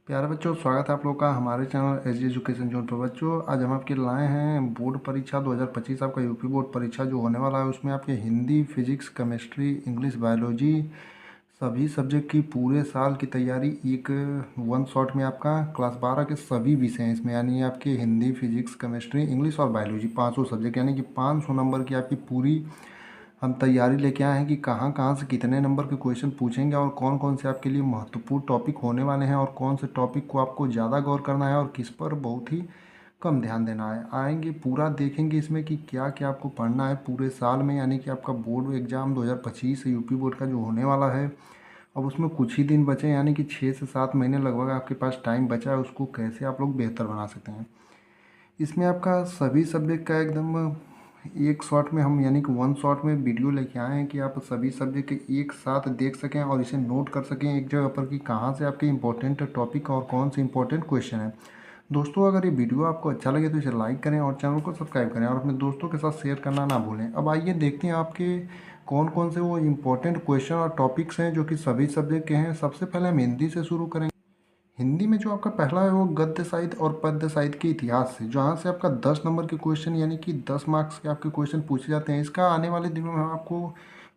प्यारे बच्चों, स्वागत है आप लोग का हमारे channel S G education zone पर। बच्चों, आज हम आपके लाए हैं बोर्ड परीक्षा 2025। आपका यूपी बोर्ड परीक्षा जो होने वाला है उसमें आपके Hindi, physics, chemistry, English, biology सभी सब्जेक्ट की पूरे साल की तैयारी एक वन शॉट में। आपका क्लास 12 के सभी विषय हैं इसमें, यानी आपके हिंदी, फिजिक्स, केमिस्ट्री, इंग्लिश और बायोलॉजी पाँचों सब्जेक्ट, यानी कि 500 नंबर की आपकी पूरी हम तैयारी लेके आए हैं कि कहाँ कहाँ से कितने नंबर के क्वेश्चन पूछेंगे और कौन कौन से आपके लिए महत्वपूर्ण टॉपिक होने वाले हैं और कौन से टॉपिक को आपको ज़्यादा गौर करना है और किस पर बहुत ही कम ध्यान देना है। आएंगे पूरा देखेंगे इसमें कि क्या क्या आपको पढ़ना है पूरे साल में, यानी कि आपका बोर्ड एग्ज़ाम 2025 यूपी बोर्ड का जो होने वाला है। अब उसमें कुछ ही दिन बचे, यानी कि 6 से 7 महीने लगभग आपके पास टाइम बचा है। उसको कैसे आप लोग बेहतर बना सकते हैं, इसमें आपका सभी सब्जेक्ट का एकदम एक शॉट में हम, यानी कि वन शॉट में वीडियो लेके आए हैं कि आप सभी सब्जेक्ट के एक साथ देख सकें और इसे नोट कर सकें एक जगह पर कि कहाँ से आपके इंपॉर्टेंट टॉपिक और कौन से इंपॉर्टेंट क्वेश्चन है। दोस्तों, अगर ये वीडियो आपको अच्छा लगे तो इसे लाइक करें और चैनल को सब्सक्राइब करें और अपने दोस्तों के साथ शेयर करना ना भूलें। अब आइए देखते हैं आपके कौन कौन से वो इम्पोर्टेंट क्वेश्चन और टॉपिक्स हैं जो कि सभी सब्जेक्ट के हैं। सबसे पहले हम हिंदी से शुरू करेंगे। हिंदी में जो आपका पहला है वो गद्य साहित्य और पद्य साहित्य के इतिहास से, जहाँ से आपका 10 नंबर के क्वेश्चन, यानी कि 10 मार्क्स के आपके क्वेश्चन पूछे जाते हैं। इसका आने वाले दिनों में हम आपको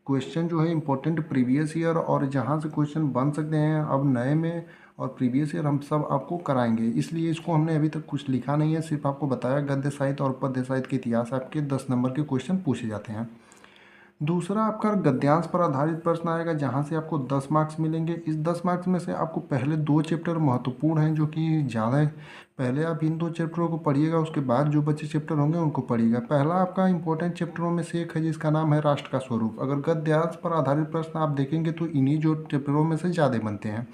क्वेश्चन जो है इंपॉर्टेंट प्रीवियस ईयर और जहाँ से क्वेश्चन बन सकते हैं अब नए में और प्रीवियस ईयर हम सब आपको कराएंगे। इसलिए इसको हमने अभी तक कुछ लिखा नहीं है, सिर्फ आपको बताया गद्य साहित्य और पद्य साहित्य के इतिहास आपके 10 नंबर के क्वेश्चन पूछे जाते हैं। दूसरा आपका गद्यांश पर आधारित प्रश्न आएगा, जहाँ से आपको 10 मार्क्स मिलेंगे। इस 10 मार्क्स में से आपको पहले 2 चैप्टर महत्वपूर्ण हैं जो कि ज़्यादा है। पहले आप इन 2 चैप्टरों को पढ़िएगा, उसके बाद जो बचे चैप्टर होंगे उनको पढ़िएगा। पहला आपका इंपॉर्टेंट चैप्टरों में से एक है जिसका नाम है राष्ट्र का स्वरूप। अगर गद्यांश पर आधारित प्रश्न आप देखेंगे तो इन्हीं जो चैप्टरों में से ज़्यादा बनते हैं,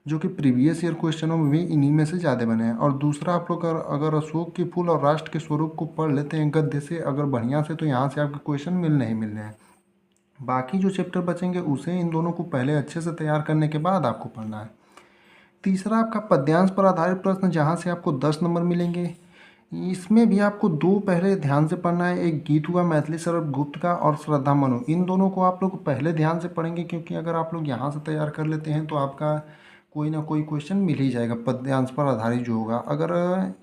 जो कि प्रीवियस ईयर क्वेश्चनों में भी इन्हीं में से ज़्यादा बने हैं। और दूसरा आप लोग अगर अशोक के फूल और राष्ट्र के स्वरूप को पढ़ लेते हैं गद्य से अगर बढ़िया से, तो यहाँ से आपके क्वेश्चन मिलने ही मिलने हैं। बाकी जो चैप्टर बचेंगे उसे इन दोनों को पहले अच्छे से तैयार करने के बाद आपको पढ़ना है। तीसरा आपका पद्यांश पर आधारित प्रश्न, जहाँ से आपको 10 नंबर मिलेंगे। इसमें भी आपको दो पहले ध्यान से पढ़ना है, एक गीत हुआ मैथिली शरद गुप्त का और श्रद्धा मनु। इन दोनों को आप लोग पहले ध्यान से पढ़ेंगे, क्योंकि अगर आप लोग यहाँ से तैयार कर लेते हैं तो आपका कोई ना कोई क्वेश्चन मिल ही जाएगा पद्यांश पर आधारित जो होगा। अगर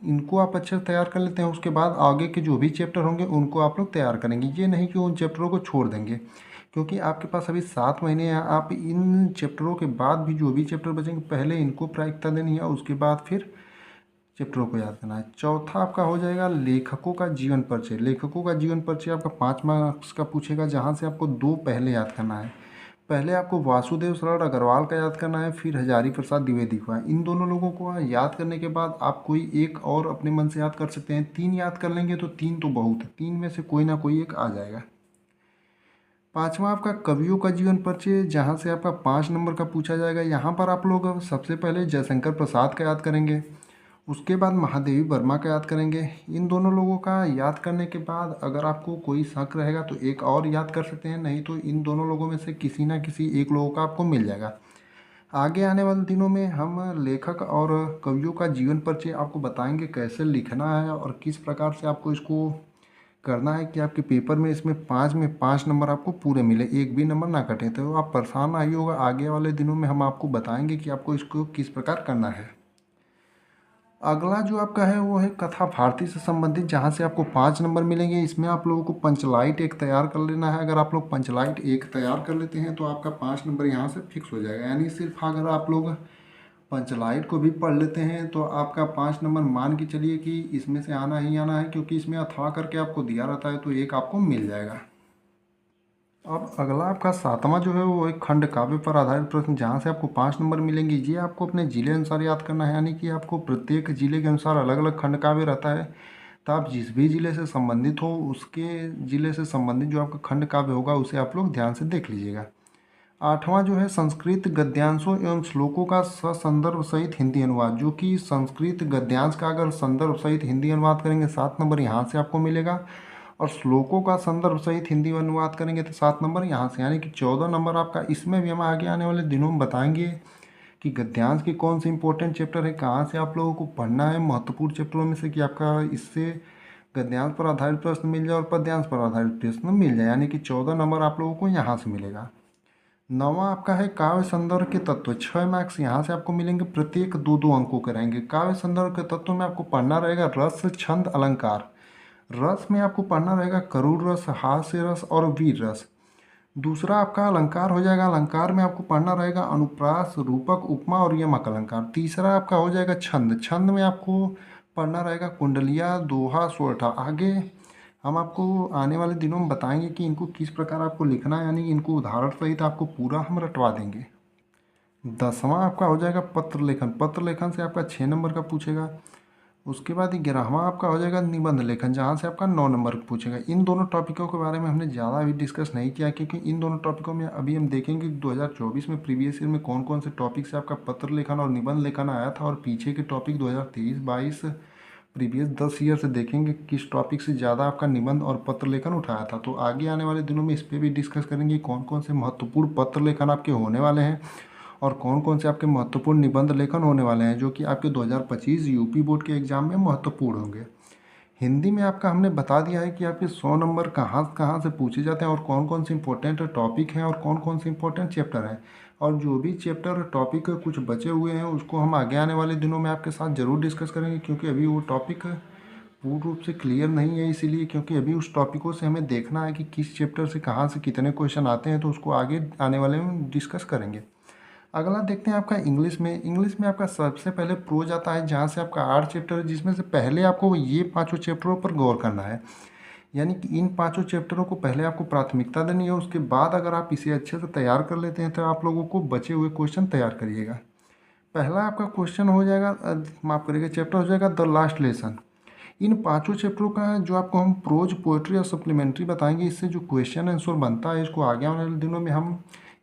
इनको आप अच्छे से तैयार कर लेते हैं उसके बाद आगे के जो भी चैप्टर होंगे उनको आप लोग तैयार करेंगे। ये नहीं कि उन चैप्टरों को छोड़ देंगे, क्योंकि आपके पास अभी 7 महीने हैं। आप इन चैप्टरों के बाद भी जो भी चैप्टर बचेंगे पहले इनको प्राथमिकता देनी है, उसके बाद फिर चैप्टरों को याद करना है। चौथा आपका हो जाएगा लेखकों का जीवन परिचय। लेखकों का जीवन परिचय आपका 5 मार्क्स का पूछेगा, जहाँ से आपको दो पहले याद करना है। पहले आपको वासुदेव शरण अग्रवाल का याद करना है, फिर हजारी प्रसाद द्विवेदी का। इन दोनों लोगों को याद करने के बाद आप कोई एक और अपने मन से याद कर सकते हैं। 3 याद कर लेंगे तो 3 तो बहुत है, 3 में से कोई ना कोई एक आ जाएगा। पांचवा आपका कवियों का जीवन परिचय, जहाँ से आपका 5 नंबर का पूछा जाएगा। यहाँ पर आप लोग सबसे पहले जयशंकर प्रसाद का याद करेंगे, उसके बाद महादेवी वर्मा का याद करेंगे। इन दोनों लोगों का याद करने के बाद अगर आपको कोई शक रहेगा तो एक और याद कर सकते हैं, नहीं तो इन दोनों लोगों में से किसी ना किसी एक लोगों का आपको मिल जाएगा। आगे आने वाले दिनों में हम लेखक और कवियों का जीवन परिचय आपको बताएंगे कैसे लिखना है और किस प्रकार से आपको इसको करना है कि आपके पेपर में इसमें 5 में 5 नंबर आपको पूरे मिले, एक भी नंबर ना कटे। तो आप परेशान आइए होगा, आगे वाले दिनों में हम आपको बताएंगे कि आपको इसको किस प्रकार करना है। अगला जो आपका है वो है कथा भारती से संबंधित, जहाँ से आपको 5 नंबर मिलेंगे। इसमें आप लोगों को पंचलाइट एक तैयार कर लेना है। अगर आप लोग पंचलाइट एक तैयार कर लेते हैं तो आपका 5 नंबर यहाँ से फिक्स हो जाएगा। यानी सिर्फ अगर आप लोग पंचलाइट को भी पढ़ लेते हैं तो आपका 5 नंबर मान के चलिए कि इसमें से आना ही आना है, क्योंकि इसमें अथवा करके आपको दिया रहता है तो एक आपको मिल जाएगा। अब अगला आपका 7वां जो है वो एक खंड काव्य पर आधारित प्रश्न, जहाँ से आपको 5 नंबर मिलेंगे। ये आपको अपने जिले अनुसार याद करना है, यानी कि आपको प्रत्येक जिले के अनुसार अलग अलग खंड काव्य रहता है। तो आप जिस भी जिले से संबंधित हो उसके जिले से संबंधित जो आपका खंड काव्य होगा उसे आप लोग ध्यान से देख लीजिएगा। 8वां जो है संस्कृत गद्यांशों एवं श्लोकों का ससंदर्भ सहित हिंदी अनुवाद, जो कि संस्कृत गद्यांश का अगर संदर्भ सहित हिंदी अनुवाद करेंगे 7 नंबर यहाँ से आपको मिलेगा, और श्लोकों का संदर्भ सहित हिंदी अनुवाद करेंगे तो 7 नंबर यहाँ से, यानी कि 14 नंबर आपका। इसमें भी हम आगे आने वाले दिनों में बताएंगे कि गद्यांश के कौन से इंपॉर्टेंट चैप्टर है, कहाँ से आप लोगों को पढ़ना है महत्वपूर्ण चैप्टरों में से, कि आपका इससे गद्यांश पर आधारित प्रश्न मिल जाए और पद्यांश पर आधारित प्रश्न मिल जाए, यानी कि 14 नंबर आप लोगों को यहाँ से मिलेगा। 9वां आपका है काव्य संदर्भ के तत्व। 6 मार्क्स यहाँ से आपको मिलेंगे, प्रत्येक दो दो अंकों के रहेंगे। काव्य संदर्भ के तत्व में आपको पढ़ना रहेगा रस, छंद, अलंकार। रस में आपको पढ़ना रहेगा करुण रस, हास्य रस और वीर रस। दूसरा आपका अलंकार हो जाएगा। अलंकार में आपको पढ़ना रहेगा अनुप्रास, रूपक, उपमा और यमक अलंकार। तीसरा आपका हो जाएगा छंद। छंद में आपको पढ़ना रहेगा कुंडलिया, दोहा, सोरठा। आगे हम आपको आने वाले दिनों में बताएंगे कि इनको किस प्रकार आपको लिखना है, यानी कि इनको उदाहरण सहित आपको पूरा हम रटवा देंगे। 10वां आपका हो जाएगा पत्र लेखन। पत्र लेखन से आपका 6 नंबर का पूछेगा। उसके बाद 11वां आपका हो जाएगा निबंध लेखन, जहाँ से आपका 9 नंबर पूछेगा। इन दोनों टॉपिकों के बारे में हमने ज़्यादा अभी डिस्कस नहीं किया, क्योंकि इन दोनों टॉपिकों में अभी हम देखेंगे कि 2024 में प्रीवियस ईयर में कौन कौन से टॉपिक से आपका पत्र लेखन और निबंध लेखन आया था, और पीछे के टॉपिक 2023-22 प्रीवियस 10 ईयर से देखेंगे किस टॉपिक से ज़्यादा आपका निबंध और पत्र लेखन उठाया था। तो आगे आने वाले दिनों में इस पर भी डिस्कस करेंगे कौन कौन से महत्वपूर्ण पत्र लेखन आपके होने वाले हैं, और कौन कौन से आपके महत्वपूर्ण निबंध लेखन होने वाले हैं जो कि आपके 2025 यूपी बोर्ड के एग्जाम में महत्वपूर्ण होंगे। हिंदी में आपका हमने बता दिया है कि आपके 100 नंबर कहाँ कहाँ से पूछे जाते हैं, और कौन कौन से इंपॉर्टेंट टॉपिक हैं, और कौन कौन से इंपॉर्टेंट चैप्टर हैं। और जो भी चैप्टर टॉपिक कुछ बचे हुए हैं उसको हम आगे आने वाले दिनों में आपके साथ ज़रूर डिस्कस करेंगे, क्योंकि अभी वो टॉपिक पूर्ण रूप से क्लियर नहीं है। इसीलिए क्योंकि अभी उस टॉपिकों से हमें देखना है कि किस चैप्टर से कहाँ से कितने क्वेश्चन आते हैं, तो उसको आगे आने वाले में डिस्कस करेंगे। अगला देखते हैं आपका इंग्लिश में। इंग्लिश में आपका सबसे पहले प्रोज आता है, जहाँ से आपका 8 चैप्टर है, जिसमें से पहले आपको ये 5 चैप्टरों पर गौर करना है। यानी कि इन 5 चैप्टरों को पहले आपको प्राथमिकता देनी है। उसके बाद अगर आप इसे अच्छे से तैयार कर लेते हैं तो आप लोगों को बचे हुए क्वेश्चन तैयार करिएगा। पहला आपका क्वेश्चन हो जाएगा, माफ़ करिएगा, चैप्टर हो जाएगा द लास्ट लेसन। इन 5 चैप्टरों का जो आपको हम प्रोज, पोएट्री और सप्लीमेंट्री बताएंगे, इससे जो क्वेश्चन आंसर बनता है, इसको आगे आने वाले दिनों में हम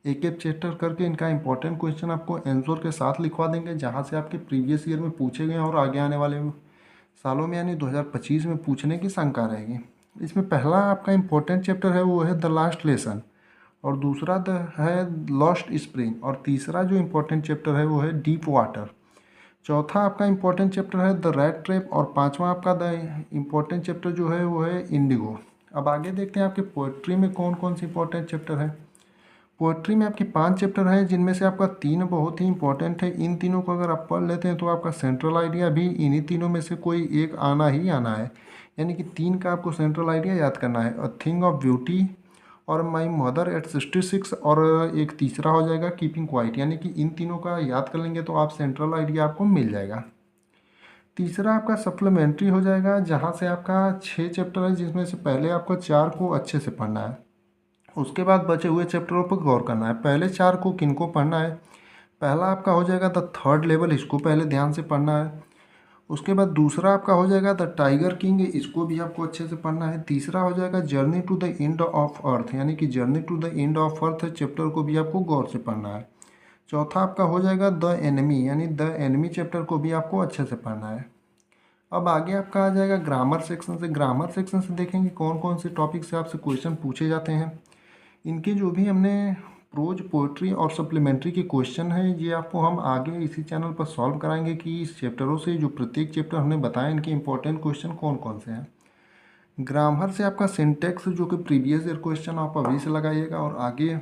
एक एक चैप्टर करके इनका इंपॉर्टेंट क्वेश्चन आपको आंसर के साथ लिखवा देंगे, जहाँ से आपके प्रीवियस ईयर में पूछे गए और आगे आने वाले सालों में यानी 2025 में पूछने की शंका रहेगी। इसमें पहला आपका इंपॉर्टेंट चैप्टर है वो है द लास्ट लेसन, और दूसरा द है लॉस्ट स्प्रिंग, और तीसरा जो इम्पोर्टेंट चैप्टर है वो है डीप वाटर। चौथा आपका इम्पोर्टेंट चैप्टर है द रैट ट्रैप, और पांचवा आपका द इम्पोर्टेंट चैप्टर जो है वो है इंडिगो। अब आगे देखते हैं आपके पोएट्री में कौन कौन से इंपॉर्टेंट चैप्टर है। पोएट्री में आपके 5 चैप्टर हैं, जिनमें से आपका 3 बहुत ही इंपॉर्टेंट है। इन तीनों को अगर आप पढ़ लेते हैं तो आपका सेंट्रल आइडिया भी इन्हीं तीनों में से कोई एक आना ही आना है। यानी कि 3 का आपको सेंट्रल आइडिया याद करना है, अ थिंग ऑफ ब्यूटी और माई मदर एट 66, और एक तीसरा हो जाएगा कीपिंग क्वाइट। यानी कि इन तीनों का याद कर लेंगे तो आप सेंट्रल आइडिया आपको मिल जाएगा। तीसरा आपका सप्लीमेंट्री हो जाएगा, जहाँ से आपका 6 चैप्टर है, जिसमें से पहले आपको 4 को अच्छे से पढ़ना है। उसके बाद बचे हुए चैप्टरों पर गौर करना है। पहले 4 को किनको पढ़ना है, पहला आपका हो जाएगा द थर्ड लेवल, इसको पहले ध्यान से पढ़ना है। उसके बाद दूसरा आपका हो जाएगा द टाइगर किंग, इसको भी आपको अच्छे से पढ़ना है। तीसरा हो जाएगा journey to the end of earth, यानी कि journey to the end of earth chapter को भी आपको गौर से पढ़ना है। चौथा आपका हो जाएगा द एनिमी, यानी द एनिमी चैप्टर को भी आपको अच्छे से पढ़ना है। अब आगे आपका आ जाएगा ग्रामर सेक्शन से। ग्रामर सेक्शन से देखेंगे कौन कौन से टॉपिक से आपसे क्वेश्चन पूछे जाते हैं। इनके जो भी हमने प्रोज, पोएट्री और सप्लीमेंट्री के क्वेश्चन हैं, ये आपको हम आगे इसी चैनल पर सॉल्व कराएंगे कि इस चैप्टरों से जो प्रत्येक चैप्टर हमने बताया इनके इंपॉर्टेंट क्वेश्चन कौन कौन से हैं। ग्रामर से आपका सिंटेक्स, जो कि प्रीवियस ईयर क्वेश्चन आप अभी से लगाइएगा, और आगे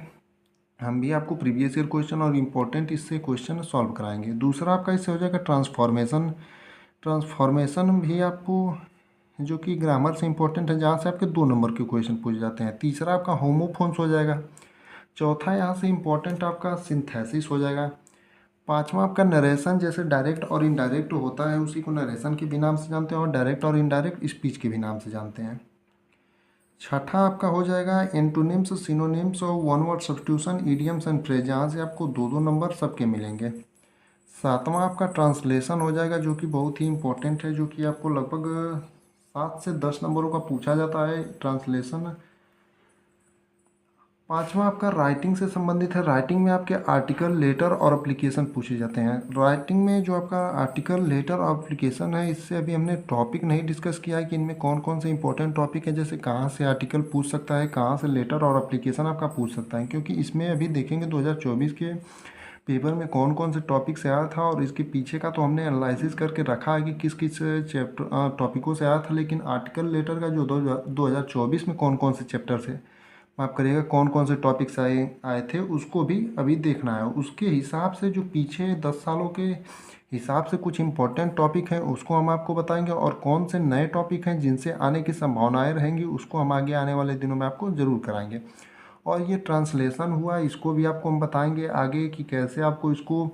हम भी आपको प्रीवियस ईयर क्वेश्चन और इम्पोर्टेंट इससे क्वेश्चन सॉल्व कराएंगे। दूसरा आपका इससे हो जाएगा ट्रांसफॉर्मेशन। ट्रांसफॉर्मेशन भी आपको जो कि ग्रामर से इंपॉर्टेंट है, जहाँ से आपके 2 नंबर के क्वेश्चन पूछे जाते हैं। तीसरा आपका होमोफोन्स हो जाएगा। चौथा यहाँ से इंपॉर्टेंट आपका सिंथेसिस हो जाएगा। पांचवा आपका नरेशन, जैसे डायरेक्ट और इनडायरेक्ट होता है उसी को नरेशन के भी नाम से जानते हैं, और डायरेक्ट और इनडायरेक्ट स्पीच के भी नाम से जानते हैं। छठा आपका हो जाएगा एंटोनिम्स, सिनोनिम्स और one word substitution, idioms and phrase, जहाँ से आपको 2-2 नंबर सबके मिलेंगे। सातवां आपका ट्रांसलेशन हो जाएगा, जो कि बहुत ही इंपॉर्टेंट है, जो कि आपको लगभग 7 से 10 नंबरों का पूछा जाता है ट्रांसलेशन। पांचवा आपका राइटिंग से संबंधित है। राइटिंग में आपके आर्टिकल, लेटर और एप्लीकेशन पूछे जाते हैं। राइटिंग में जो आपका आर्टिकल, लेटर और एप्लीकेशन है, इससे अभी हमने टॉपिक नहीं डिस्कस किया है कि इनमें कौन कौन से इंपॉर्टेंट टॉपिक है, जैसे कहाँ से आर्टिकल पूछ सकता है, कहाँ से लेटर और एप्लीकेशन आपका पूछ सकता है, क्योंकि इसमें अभी देखेंगे 2024 के पेपर में कौन कौन से टॉपिक से आया था, और इसके पीछे का तो हमने एनालिसिस करके रखा है कि किस किस चैप्टर टॉपिकों से आया था। लेकिन आर्टिकल, लेटर का जो 2024 में कौन कौन से चैप्टर से माफ़ करिएगा, कौन कौन से टॉपिक्स आए आए थे उसको भी अभी देखना है। उसके हिसाब से जो पीछे 10 सालों के हिसाब से कुछ इम्पोर्टेंट टॉपिक हैं उसको हम आपको बताएंगे, और कौन से नए टॉपिक हैं जिनसे आने की संभावनाएं रहेंगी उसको हम आगे आने वाले दिनों में आपको ज़रूर कराएंगे। और ये ट्रांसलेशन हुआ, इसको भी आपको हम बताएंगे आगे कि कैसे आपको इसको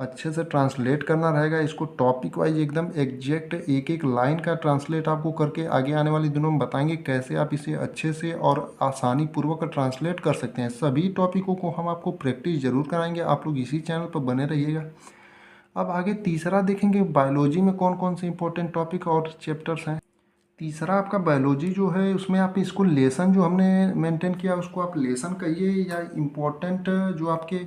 अच्छे से ट्रांसलेट करना रहेगा। इसको टॉपिक वाइज एकदम एग्जैक्ट एक एक लाइन का ट्रांसलेट आपको करके आगे आने वाले दिनों में बताएंगे कैसे आप इसे अच्छे से और आसानी पूर्वक ट्रांसलेट कर सकते हैं। सभी टॉपिकों को हम आपको प्रैक्टिस ज़रूर कराएंगे, आप लोग इसी चैनल पर बने रहिएगा। अब आगे तीसरा देखेंगे, बायोलॉजी में कौन कौन से इंपॉर्टेंट टॉपिक और चैप्टर्स हैं। तीसरा आपका बायोलॉजी जो है उसमें आप इसको लेसन जो हमने मेंटेन किया उसको आप लेसन कहिए या इम्पोर्टेंट जो आपके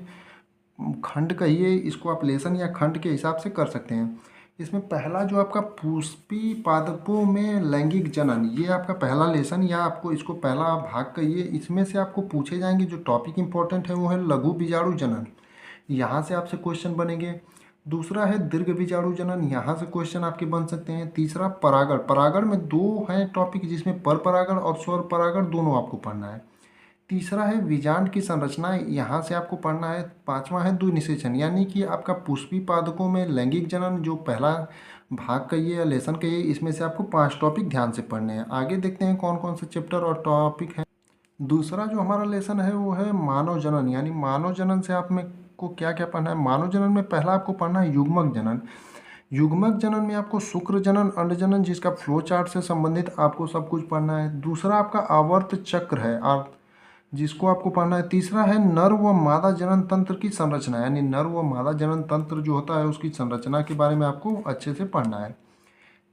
खंड कहिए, इसको आप लेसन या खंड के हिसाब से कर सकते हैं। इसमें पहला जो आपका पुष्पी पादपों में लैंगिक जनन, ये आपका पहला लेसन या आपको इसको पहला भाग कहिए। इसमें से आपको पूछे जाएंगे जो टॉपिक इंपॉर्टेंट है वो है लघु बीजाणु जनन, यहाँ से आपसे क्वेश्चन बनेंगे। दूसरा है दीर्घ बीजाणु जनन, यहाँ से क्वेश्चन आपके बन सकते हैं। तीसरा परागण, परागण में दो हैं टॉपिक जिसमें पर परागण और स्वर परागण दोनों आपको पढ़ना है। तीसरा है बीजांड की संरचना, यहाँ से आपको पढ़ना है। पांचवा है द्विनिषेचन, यानी कि आपका पुष्पी पादपों में लैंगिक जनन जो पहला भाग कहिए या लेसन कहिए, इसमें से आपको 5 टॉपिक ध्यान से पढ़ने हैं। आगे देखते हैं कौन कौन से चैप्टर और टॉपिक हैं। दूसरा जो हमारा लेसन है वो है मानव जनन, यानी मानव जनन से आप में को क्या क्या पढ़ना है। मानव जनन में पहला आपको पढ़ना है युग्मक जनन। युग्मक जनन में आपको शुक्र जनन, अंड जनन, जिसका फ्लो चार्ट से संबंधित आपको सब कुछ पढ़ना है। दूसरा आपका आवर्त चक्र है जिसको आपको पढ़ना है। तीसरा है नर व मादा जनन तंत्र की संरचना, यानी नर व मादा जनन तंत्र जो होता है उसकी संरचना के बारे में आपको अच्छे से पढ़ना है।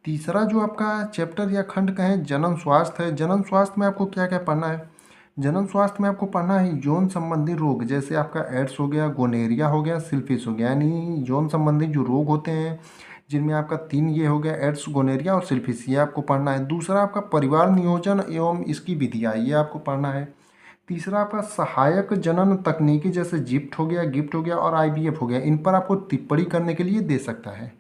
तीसरा जो आपका चैप्टर या खंड कहें जनन स्वास्थ्य है। जनन स्वास्थ्य में आपको क्या क्या पढ़ना है। जनन स्वास्थ्य में आपको पढ़ना है यौन संबंधी रोग, जैसे आपका एड्स हो गया, गोनेरिया हो गया, सिल्फिस हो गया, यानी यौन संबंधी जो रोग होते हैं जिनमें आपका 3 ये हो गया, एड्स, गोनेरिया और सिल्फिस, ये आपको पढ़ना है। दूसरा आपका परिवार नियोजन एवं इसकी विधियाँ, ये आपको पढ़ना है। तीसरा आपका सहायक जनन तकनीकी, जैसे जिप्ट हो गया, गिफ्ट हो गया और आईवीएफ हो गया, इन पर आपको टिप्पणी करने के लिए दे सकता है।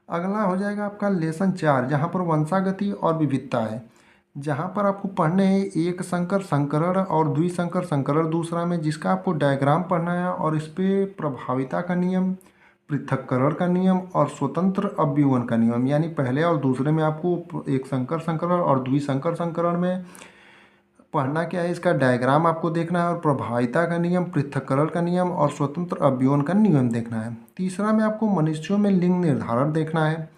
अगला हो जाएगा आपका लेसन 4, जहाँ पर वंशागति और विविधता है, जहाँ पर आपको पढ़ने हैं एक संकर संकरण और द्विसंकर संकरण दूसरा में, जिसका आपको डायग्राम पढ़ना है और इस पर प्रभाविता का नियम, पृथक्करण का नियम और स्वतंत्र अव्यूहन का नियम, यानी पहले और दूसरे में आपको एक संकर संकरण और द्विसंकर संकरण में पढ़ना क्या है, इसका डायग्राम आपको देखना है और प्रभाविता का नियम, पृथक्करण का नियम और स्वतंत्र अव्यूहन का नियम देखना है। तीसरा में आपको मनुष्यों में लिंग निर्धारण देखना है।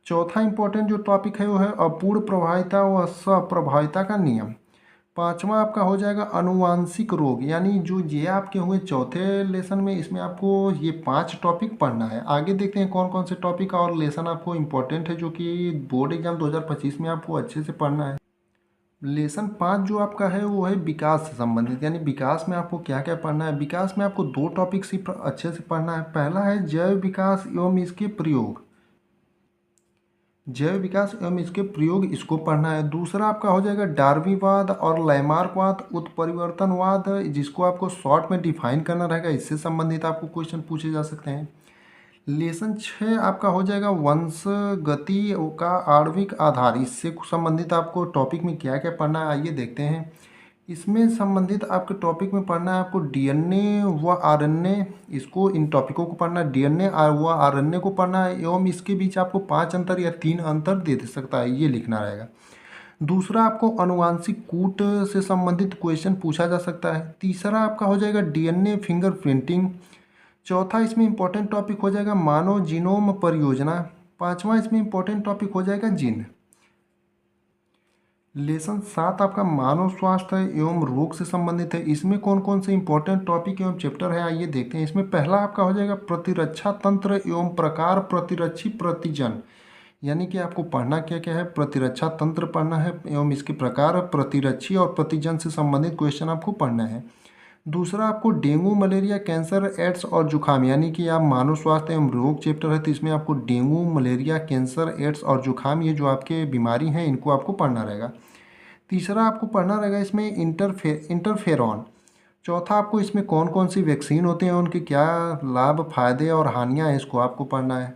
चौथा इंपॉर्टेंट जो टॉपिक है वो है अपूर्ण प्रभाविता व सप्रभाविता का नियम। पांचवा आपका हो जाएगा अनुवांशिक रोग, यानी जो ये आपके हुए चौथे लेसन में, इसमें आपको ये 5 टॉपिक पढ़ना है। आगे देखते हैं कौन कौन से टॉपिक और लेसन आपको इम्पोर्टेंट है जो कि बोर्ड एग्जाम 2025 में आपको अच्छे से पढ़ना है। लेसन 5 जो आपका है वो है विकास से संबंधित, यानी विकास में आपको क्या क्या पढ़ना है। विकास में आपको 2 टॉपिक सिर्फ अच्छे से पढ़ना है। पहला है जैव विकास एवं इसके प्रयोग, जैव विकास एवं इसके प्रयोग, इसको पढ़ना है। दूसरा आपका हो जाएगा डार्विनवाद और लैमार्कवाद, उत्परिवर्तनवाद, जिसको आपको शॉर्ट में डिफाइन करना रहेगा, इससे संबंधित आपको क्वेश्चन पूछे जा सकते हैं। लेसन 6 आपका हो जाएगा वंश गति का आणविक आधार, इससे संबंधित आपको टॉपिक में क्या क्या पढ़ना है आइए देखते हैं। इसमें संबंधित आपके टॉपिक में पढ़ना है आपको डीएनए व आरएनए, इसको इन टॉपिकों को पढ़ना है। डीएनए व आरएनए को पढ़ना है एवं इसके बीच आपको 5 अंतर या 3 अंतर दे सकता है, ये लिखना रहेगा। दूसरा आपको अनुवांशिक कूट से संबंधित क्वेश्चन पूछा जा सकता है। तीसरा आपका हो जाएगा डीएनए फिंगरप्रिंटिंग। चौथा इसमें इंपॉर्टेंट टॉपिक हो जाएगा मानव जीनोम परियोजना। पांचवा इसमें इंपॉर्टेंट टॉपिक हो जाएगा जीन। लेसन 7 आपका मानव स्वास्थ्य एवं रोग से संबंधित है। इसमें कौन कौन से इंपॉर्टेंट टॉपिक एवं चैप्टर है आइए देखते हैं। इसमें पहला आपका हो जाएगा प्रतिरक्षा तंत्र एवं प्रकार प्रतिरक्षी प्रतिजन, यानी कि आपको पढ़ना क्या क्या है, प्रतिरक्षा तंत्र पढ़ना है एवं इसके प्रकार प्रतिरक्षी और प्रतिजन से संबंधित क्वेश्चन आपको पढ़ना है। दूसरा आपको डेंगू, मलेरिया, कैंसर, एड्स और जुखाम, यानी कि आप मानव स्वास्थ्य एवं रोग चैप्टर है तो इसमें आपको डेंगू, मलेरिया, कैंसर, एड्स और जुखाम, ये जो आपके बीमारी हैं इनको आपको पढ़ना रहेगा। तीसरा आपको पढ़ना रहेगा इसमें इंटरफेरॉन। चौथा आपको इसमें कौन कौन सी वैक्सीन होते हैं, उनके क्या लाभ, फायदे और हानियाँ हैं, इसको आपको पढ़ना है।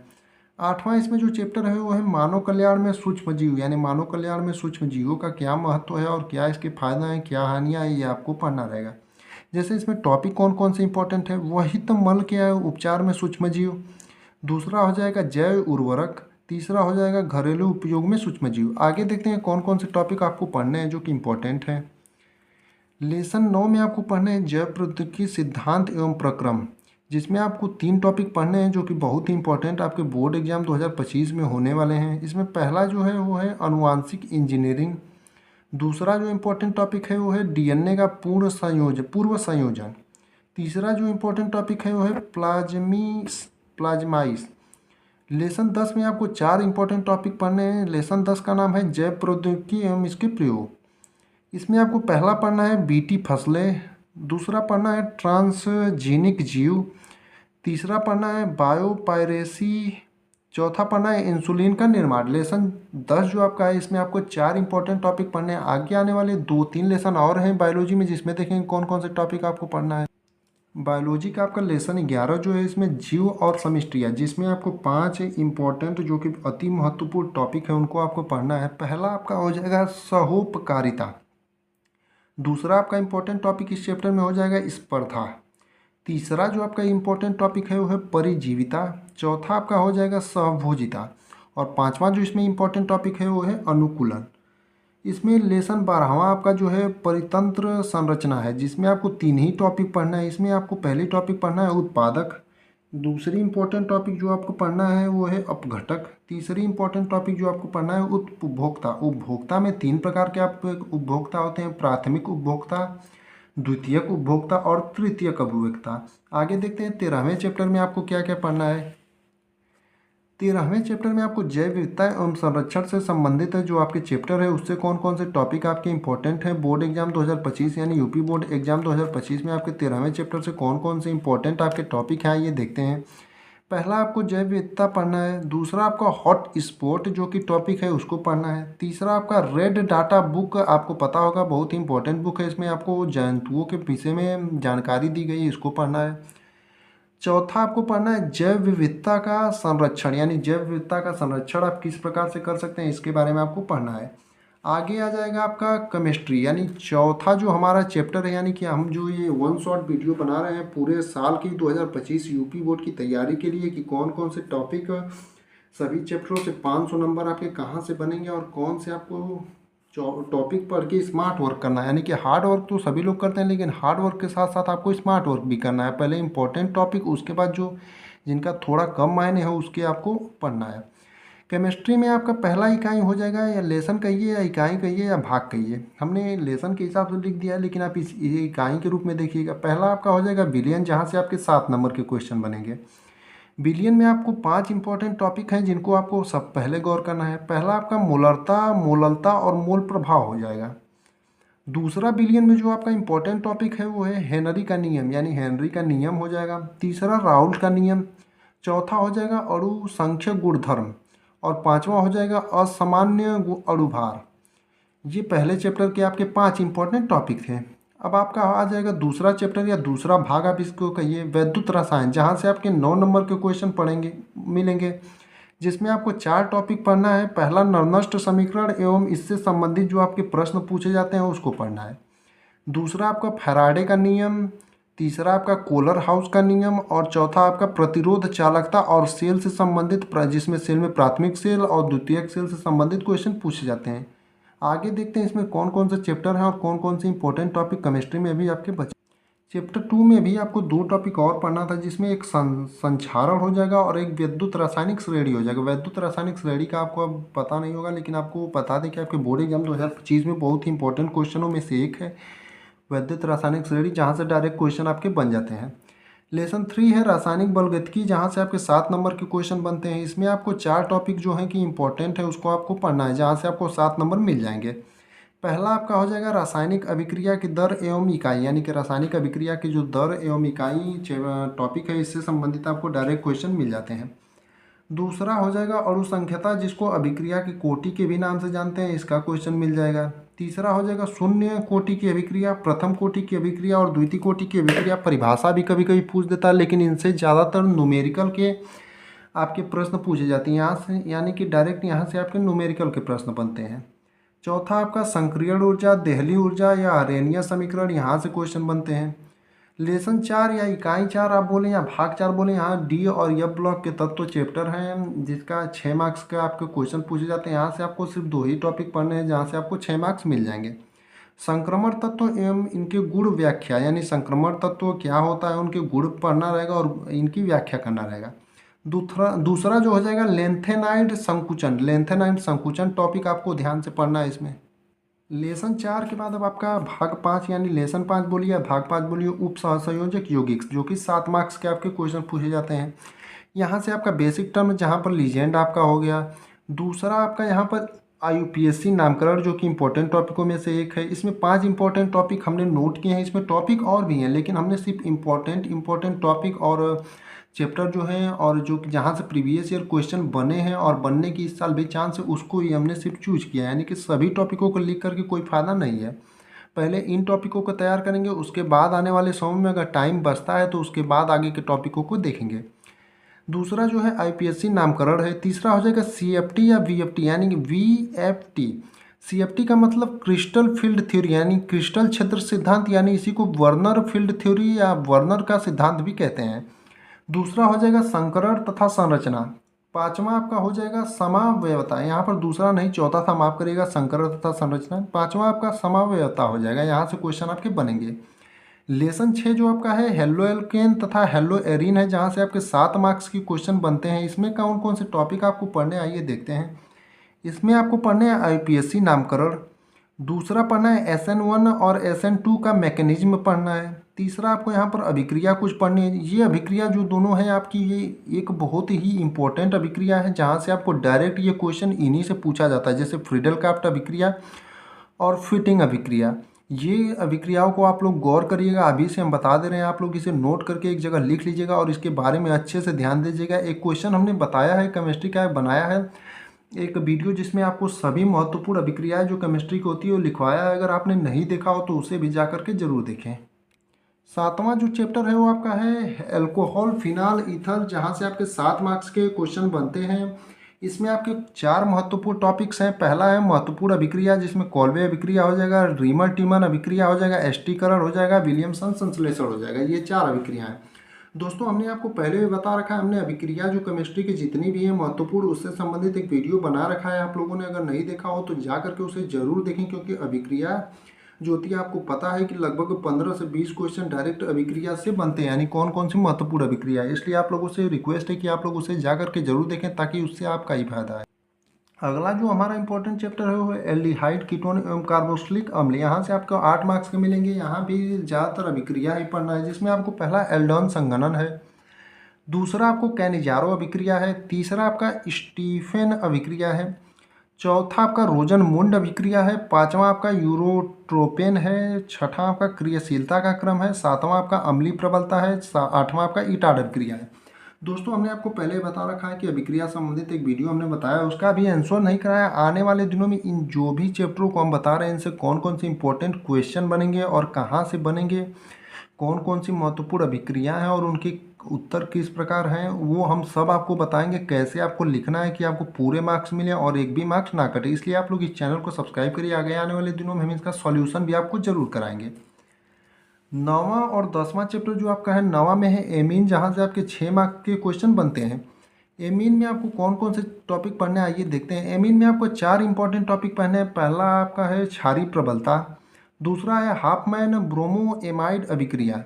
8वां इसमें जो चैप्टर है वो है मानव कल्याण में सूक्ष्म जीव, यानी मानव कल्याण में सूक्ष्म जीवों का क्या महत्व है और क्या इसके फायदा हैं, क्या हानियाँ हैं, ये आपको पढ़ना रहेगा। जैसे इसमें टॉपिक कौन कौन से इंपॉर्टेंट है, वही तो मल क्या है उपचार में सूक्ष्म जीव। दूसरा हो जाएगा जैव उर्वरक। तीसरा हो जाएगा घरेलू उपयोग में सूक्ष्म जीव। आगे देखते हैं कौन कौन से टॉपिक आपको पढ़ने हैं जो कि इम्पोर्टेंट हैं। लेसन 9 में आपको पढ़ने हैं जैव प्रौद्योगिकी सिद्धांत एवं प्रक्रम, जिसमें आपको 3 टॉपिक पढ़ने हैं जो कि बहुत ही इंपॉर्टेंट आपके बोर्ड एग्जाम 2025 में होने वाले हैं। इसमें पहला जो है वो है अनुवांशिक इंजीनियरिंग। दूसरा जो इम्पोर्टेंट टॉपिक है वो है डीएनए का पूर्व संयोजन। तीसरा जो इम्पोर्टेंट टॉपिक है वो है प्लाज्माइस। लेसन 10 में आपको 4 इंपॉर्टेंट टॉपिक पढ़ने हैं। लेसन 10 का नाम है जैव प्रौद्योगिकी एवं इसके प्रयोग। इसमें आपको पहला पढ़ना है बीटी फसलें, दूसरा पढ़ना है ट्रांसजेनिक जीव, तीसरा पढ़ना है बायोपायरेसी, चौथा पढ़ना है इंसुलिन का निर्माण। लेसन 10 जो आपका है इसमें आपको 4 इंपॉर्टेंट टॉपिक पढ़ने हैं। आगे आने वाले 2-3 लेसन और हैं बायोलॉजी में, जिसमें देखेंगे कौन कौन से टॉपिक आपको पढ़ना है। बायोलॉजी का आपका लेसन 11 जो है इसमें जीव और समष्टियाँ, जिसमें आपको 5 इंपॉर्टेंट जो कि अति महत्वपूर्ण टॉपिक है उनको आपको पढ़ना है। पहला आपका हो जाएगा सहोपकारिता। दूसरा आपका इंपॉर्टेंट टॉपिक इस चैप्टर में हो जाएगा स्पर्धा। तीसरा जो आपका इंपॉर्टेंट टॉपिक है वो है परिजीविता। चौथा आपका हो जाएगा सहभोजिता। और पांचवा जो इसमें इंपॉर्टेंट टॉपिक है वो है अनुकूलन। इसमें लेसन 12वां आपका जो है परितंत्र संरचना है, जिसमें आपको 3 ही टॉपिक पढ़ना है। इसमें आपको पहली टॉपिक पढ़ना है उत्पादक, दूसरी इंपॉर्टेंट टॉपिक जो आपको पढ़ना है वो है अपघटक, तीसरी इंपॉर्टेंट टॉपिक जो आपको पढ़ना है उपभोक्ता। उपभोक्ता में 3 प्रकार के आप उपभोक्ता होते हैं, प्राथमिक उपभोक्ता, द्वितीयक उपभोक्ता और तृतीयक उपभोक्ता। आगे देखते हैं 13वें चैप्टर में आपको क्या क्या पढ़ना है। 13वें चैप्टर में आपको जैव विविधता एवं संरक्षण से संबंधित है जो आपके चैप्टर है उससे कौन कौन से टॉपिक आपके इंपॉर्टेंट है। बोर्ड एग्जाम 2025 यानी यूपी बोर्ड एग्जाम 2025 में आपके 13वें चैप्टर से कौन कौन से इंपॉर्टेंट आपके टॉपिक हैं ये देखते हैं। पहला आपको जैव विविधता पढ़ना है। दूसरा आपका हॉट स्पॉट जो कि टॉपिक है उसको पढ़ना है। तीसरा आपका रेड डाटा बुक, आपको पता होगा बहुत ही इंपॉर्टेंट बुक है, इसमें आपको जंतुओं के विषय में जानकारी दी गई है, इसको पढ़ना है। चौथा आपको पढ़ना है जैव विविधता का संरक्षण, यानी जैव विविधता का संरक्षण आप किस प्रकार से कर सकते हैं इसके बारे में आपको पढ़ना है। आगे आ जाएगा आपका केमिस्ट्री, यानी चौथा जो हमारा चैप्टर है, यानी कि हम जो ये 1 शॉट वीडियो बना रहे हैं पूरे साल की 2025 यूपी बोर्ड की तैयारी के लिए कि कौन कौन से टॉपिक सभी चैप्टरों से 500 नंबर आपके कहाँ से बनेंगे और कौन से आपको टॉपिक पढ़ के स्मार्ट वर्क करना है। यानी कि हार्ड वर्क तो सभी लोग करते हैं, लेकिन हार्ड वर्क के साथ साथ आपको स्मार्ट वर्क भी करना है। पहले इंपॉर्टेंट टॉपिक, उसके बाद जो जिनका थोड़ा कम मायने है उसके आपको पढ़ना है। केमिस्ट्री में आपका पहला इकाई हो जाएगा, या लेसन कहिए या इकाई कहिए या भाग कहिए, हमने लेसन के हिसाब से लिख दिया है लेकिन आप इस इकाई के रूप में देखिएगा। पहला आपका हो जाएगा बिलियन, जहाँ से आपके 7 नंबर के क्वेश्चन बनेंगे। बिलियन में आपको 5 इंपॉर्टेंट टॉपिक हैं जिनको आपको सब पहले गौर करना है। पहला आपका मोलरता, मोललता और मोल प्रभाव हो जाएगा। दूसरा बिलियन में जो आपका इंपॉर्टेंट टॉपिक है वो है हेनरी का नियम, यानी हेनरी का नियम हो जाएगा। तीसरा राउल्ट का नियम। चौथा हो जाएगा अणु संख्य गुणधर्म। और पांचवा हो जाएगा असामान्य अणुभार। ये पहले चैप्टर के आपके 5 इंपॉर्टेंट टॉपिक थे। अब आपका आ जाएगा दूसरा चैप्टर या दूसरा भाग आप इसको कहिए, वैद्युत रसायन, जहाँ से आपके 9 नंबर के क्वेश्चन पढ़ेंगे मिलेंगे, जिसमें आपको 4 टॉपिक पढ़ना है। पहला नरनष्ट समीकरण एवं इससे संबंधित जो आपके प्रश्न पूछे जाते हैं उसको पढ़ना है। दूसरा आपका फैराडे का नियम। तीसरा आपका कोलर हाउस का नियम। और चौथा आपका प्रतिरोध चालकता और सेल से संबंधित, जिसमें सेल में प्राथमिक सेल और द्वितीयक सेल से संबंधित क्वेश्चन पूछे जाते हैं। आगे देखते हैं इसमें कौन कौन से चैप्टर हैं और कौन कौन से इंपॉर्टेंट टॉपिक केमिस्ट्री में भी आपके बचे। चैप्टर 2 में भी आपको 2 टॉपिक और पढ़ना था, जिसमें एक संक्षारण हो जाएगा और एक विद्युत रासायनिक श्रेणी हो जाएगा। विद्युत रासायनिक श्रेणी का आपको अब पता नहीं होगा, लेकिन आपको बता दें कि आपके बोर्ड एग्जाम 2025 में बहुत ही इंपॉर्टेंट क्वेश्चनों में से एक है विद्युत रासायनिक श्रेणी, जहाँ से डायरेक्ट क्वेश्चन आपके बन जाते हैं। लेसन 3 है रासायनिक बलगतिकी, जहाँ से आपके 7 नंबर के क्वेश्चन बनते हैं। इसमें आपको 4 टॉपिक जो हैं कि इंपॉर्टेंट है उसको आपको पढ़ना है, जहाँ से आपको 7 नंबर मिल जाएंगे। पहला आपका हो जाएगा रासायनिक अभिक्रिया की दर एवं इकाई, यानी कि रासायनिक अभिक्रिया की जो दर एवं इकाई टॉपिक है, इससे संबंधित आपको डायरेक्ट क्वेश्चन मिल जाते हैं। दूसरा हो जाएगा अणुसंख्यता, जिसको अभिक्रिया की कोटि के भी नाम से जानते हैं, इसका क्वेश्चन मिल जाएगा। तीसरा हो जाएगा शून्य कोटि की अभिक्रिया, प्रथम कोटि की अभिक्रिया और द्वितीय कोटि की अभिक्रिया। परिभाषा भी कभी कभी पूछ देता है, लेकिन इनसे ज़्यादातर न्यूमेरिकल के आपके प्रश्न पूछे जाते हैं यहाँ से, यानी कि डायरेक्ट यहाँ से आपके न्यूमेरिकल के प्रश्न बनते हैं। चौथा आपका संक्रियण ऊर्जा, देहली ऊर्जा या अरेनिया समीकरण, यहाँ से क्वेश्चन बनते हैं। लेसन 4 या इकाई 4 आप बोलें या भाग 4 बोलें, यहाँ डी और एफ ब्लॉक के तत्व चैप्टर हैं जिसका 6 मार्क्स का आपके क्वेश्चन पूछे जाते हैं। यहाँ से आपको सिर्फ 2 ही टॉपिक पढ़ने हैं जहाँ से आपको 6 मार्क्स मिल जाएंगे। संक्रमण तत्व एवं इनके गुण व्याख्या, यानी संक्रमण तत्व क्या होता है, उनके गुण पढ़ना रहेगा और इनकी व्याख्या करना रहेगा। दूसरा जो हो जाएगा लेंथेनाइड संकुचन, लेंथेनाइड संकुचन टॉपिक आपको ध्यान से पढ़ना है इसमें। लेसन 4 के बाद अब आपका भाग 5 यानी लेसन 5 बोलिए या भाग 5 बोलिए, उप सहसंयोजक यौगिक, जो कि 7 मार्क्स के आपके क्वेश्चन पूछे जाते हैं। यहाँ से आपका बेसिक टर्म जहाँ पर लीजेंड आपका हो गया। दूसरा आपका यहाँ पर IUPAC नामकरण, जो कि इंपॉर्टेंट टॉपिकों में से एक है। इसमें 5 इंपॉर्टेंट टॉपिक हमने नोट किए हैं। इसमें टॉपिक और भी हैं लेकिन हमने सिर्फ इंपॉर्टेंट टॉपिक और चैप्टर जो हैं और जो जहाँ से प्रीवियस ईयर क्वेश्चन बने हैं और बनने की इस साल भी चांस है, उसको ही हमने सिर्फ चूज किया है। यानी कि सभी टॉपिकों को लिख करके कोई फ़ायदा नहीं है। पहले इन टॉपिकों को तैयार करेंगे, उसके बाद आने वाले समय में अगर टाइम बचता है तो उसके बाद आगे के टॉपिकों को देखेंगे। दूसरा जो है IPSC नामकरण है। तीसरा हो जाएगा CFT या VFT, यानी कि VFT। CFT का मतलब क्रिस्टल फील्ड थ्योरी, यानी क्रिस्टल क्षेत्र सिद्धांत, यानी इसी को वर्नर फील्ड थ्योरी या वर्नर का सिद्धांत भी कहते हैं। दूसरा हो जाएगा संकरण तथा संरचना। पांचवा आपका हो जाएगा समावयवता, यहाँ पर दूसरा नहीं चौथा था, माफ करिएगा, संकरण तथा संरचना। पांचवा आपका समावयवता हो जाएगा, यहाँ से क्वेश्चन आपके बनेंगे। लेसन 6 जो आपका है हेलो एल्केन तथा हेलो एरीन है, जहाँ से आपके 7 मार्क्स की क्वेश्चन बनते हैं। इसमें कौन कौन से टॉपिक आपको पढ़ने, आइए देखते हैं। इसमें आपको पढ़ने हैं IPSC नामकरण। दूसरा पढ़ना है SN1 और SN2 का मैकेनिज्म पढ़ना है। तीसरा आपको यहाँ पर अभिक्रिया कुछ पढ़नी है। ये अभिक्रिया जो दोनों है आपकी, ये एक बहुत ही इंपॉर्टेंट अभिक्रिया है जहाँ से आपको डायरेक्ट ये क्वेश्चन इन्हीं से पूछा जाता है, जैसे फ्रीडल क्राफ्ट अभिक्रिया और फिटिंग अभिक्रिया। ये अभिक्रियाओं को आप लोग गौर करिएगा, अभी से हम बता दे रहे हैं, आप लोग इसे नोट करके एक जगह लिख लीजिएगा और इसके बारे में अच्छे से ध्यान दीजिएगा। एक क्वेश्चन हमने बताया है केमिस्ट्री का, बनाया है एक वीडियो जिसमें आपको सभी महत्वपूर्ण अभिक्रियाएं जो केमिस्ट्री की होती है वो लिखवाया है। अगर आपने नहीं देखा हो तो उसे भी जा करके जरूर देखें। 7वां जो चैप्टर है वो आपका है अल्कोहल फिनाल ईथर, जहाँ से आपके 7 मार्क्स के क्वेश्चन बनते हैं। इसमें आपके 4 महत्वपूर्ण टॉपिक्स हैं। पहला है महत्वपूर्ण अभिक्रिया, जिसमें कॉल्वे अभिक्रिया हो जाएगा, रीमर टीमन अभिक्रिया हो जाएगा, एस्टीकरण हो जाएगा, विलियमसन संश्लेषण हो जाएगा। ये 4 अभिक्रिया हैं। दोस्तों हमने आपको पहले भी बता रखा है, हमने अभिक्रिया जो केमिस्ट्री की जितनी भी है महत्वपूर्ण, उससे संबंधित एक वीडियो बना रखा है। आप लोगों ने अगर नहीं देखा हो तो जा करके उसे जरूर देखें, क्योंकि अभिक्रिया जो होती है आपको पता है कि लगभग 15 से 20 क्वेश्चन डायरेक्ट अभिक्रिया से बनते हैं, यानी कौन कौन सी महत्वपूर्ण अभिक्रिया है। इसलिए आप लोगों से रिक्वेस्ट है कि आप लोग उसे जा करके जरूर देखें, ताकि उससे आपका ही फायदा है। अगला जो हमारा इंपॉर्टेंट चैप्टर है वो है एल्डिहाइड कीटोन एवं कार्बोक्सिलिक अम्ल। यहाँ से आपको 8 मार्क्स के मिलेंगे। यहाँ भी ज़्यादातर अभिक्रिया ही पढ़ना है, जिसमें आपको पहला एल्डोन संघनन है, दूसरा आपको कैनिजारो अभिक्रिया है, तीसरा आपका स्टीफेन अभिक्रिया है, चौथा आपका रोजन मुंड अभिक्रिया है, पांचवा आपका यूरोट्रोपेन है, छठा आपका क्रियाशीलता का क्रम है, सातवां आपका अम्लीय प्रबलता है, आठवां आपका ईटाड अभिक्रिया है। दोस्तों हमने आपको पहले बता रखा है कि अभिक्रिया संबंधित एक वीडियो हमने बताया, उसका अभी आंसर नहीं कराया। आने वाले दिनों में इन जो भी चैप्टरों को हम बता रहे हैं, इनसे कौन कौन से इंपॉर्टेंट क्वेश्चन बनेंगे और कहाँ से बनेंगे, कौन कौन सी महत्वपूर्ण अभिक्रिया हैं और उनके उत्तर किस प्रकार हैं, वो हम सब आपको बताएंगे। कैसे आपको लिखना है कि आपको पूरे मार्क्स मिले और एक भी मार्क्स ना कटे। इसलिए आप लोग इस चैनल को सब्सक्राइब करिए। आगे आने वाले दिनों में हम इसका सॉल्यूशन भी आपको जरूर कराएंगे। 9वां और 10वां चैप्टर जो आपका है, 9वां में है एमीन, जहाँ से आपके 6 मार्क्स के क्वेश्चन बनते हैं। एमीन में आपको कौन कौन से टॉपिक पढ़ने हैं, आइए देखते हैं। एमीन में आपको 4 इंपॉर्टेंट टॉपिक पढ़ने हैं। पहला आपका है क्षारीय प्रबलता, दूसरा है हाफमैन ब्रोमो एमाइड अभिक्रिया,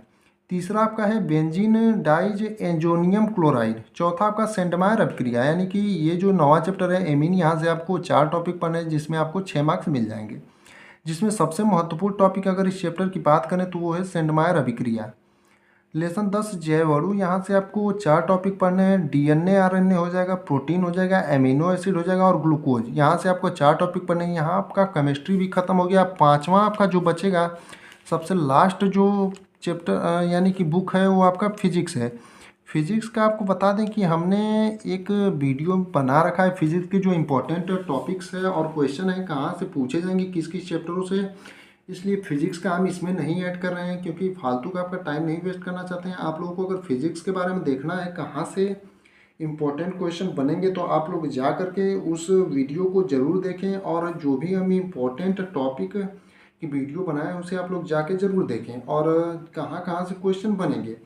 तीसरा आपका है बेंजीन डाइज एंजोनियम क्लोराइड, चौथा आपका सेंटमायर अभिक्रिया। यानी कि ये जो 9वां चैप्टर है एमीन, यहाँ से आपको 4 टॉपिक पढ़ने हैं, जिसमें आपको 6 मार्क्स मिल जाएंगे। जिसमें सबसे महत्वपूर्ण टॉपिक अगर इस चैप्टर की बात करें तो वो है सेंटमायर अभिक्रिया। लेसन 10 जैव अणु, यहाँ से आपको 4 टॉपिक पढ़ने हैं। DNA RNA हो जाएगा, प्रोटीन हो जाएगा, एमिनो एसिड हो जाएगा और ग्लूकोज। यहाँ से आपको 4 टॉपिक पढ़ने हैं। यहाँ आपका केमिस्ट्री भी खत्म हो गया। 5वां आपका जो बचेगा, सबसे लास्ट जो चैप्टर यानी कि बुक है, वो आपका फिजिक्स है। फिजिक्स का आपको बता दें कि हमने एक वीडियो बना रखा है फिजिक्स के जो इम्पोर्टेंट टॉपिक्स है और क्वेश्चन है कहाँ से पूछे जाएंगे, किस किस चैप्टरों से। इसलिए फिजिक्स का हम इसमें नहीं ऐड कर रहे हैं, क्योंकि फालतू का आपका टाइम नहीं वेस्ट करना चाहते हैं। आप लोगों को अगर फिजिक्स के बारे में देखना है कहाँ से इम्पोर्टेंट क्वेश्चन बनेंगे तो आप लोग जा करके उस वीडियो को ज़रूर देखें, और जो भी हम इम्पोर्टेंट टॉपिक की वीडियो बनाए हैं उसे आप लोग जाके ज़रूर देखें, और कहाँ कहाँ से क्वेश्चन बनेंगे,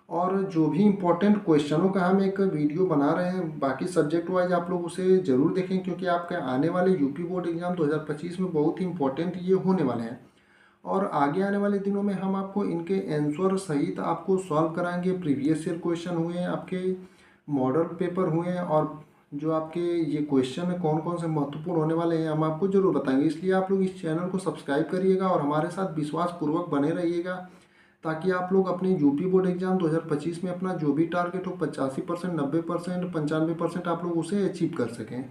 और जो भी इम्पोर्टेंट क्वेश्चनों का हम एक वीडियो बना रहे हैं बाकी सब्जेक्ट वाइज, आप लोग उसे ज़रूर देखें, क्योंकि आपके आने वाले यूपी बोर्ड एग्ज़ाम 2025 में बहुत ही इम्पोर्टेंट ये होने वाले हैं। और आगे आने वाले दिनों में हम आपको इनके आंसर सहित आपको सॉल्व कराएंगे। प्रीवियस ईयर क्वेश्चन हुए हैं, आपके मॉडल पेपर हुए हैं, और जो आपके ये क्वेश्चन है कौन कौन से महत्वपूर्ण होने वाले हैं हम आपको जरूर बताएंगे। इसलिए आप लोग इस चैनल को सब्सक्राइब करिएगा और हमारे साथ विश्वासपूर्वक बने रहिएगा, ताकि आप लोग अपने यूपी बोर्ड एग्जाम 2025 में अपना जो भी टारगेट हो 85%, 90%, 95% आप लोग उसे अचीव कर सकें।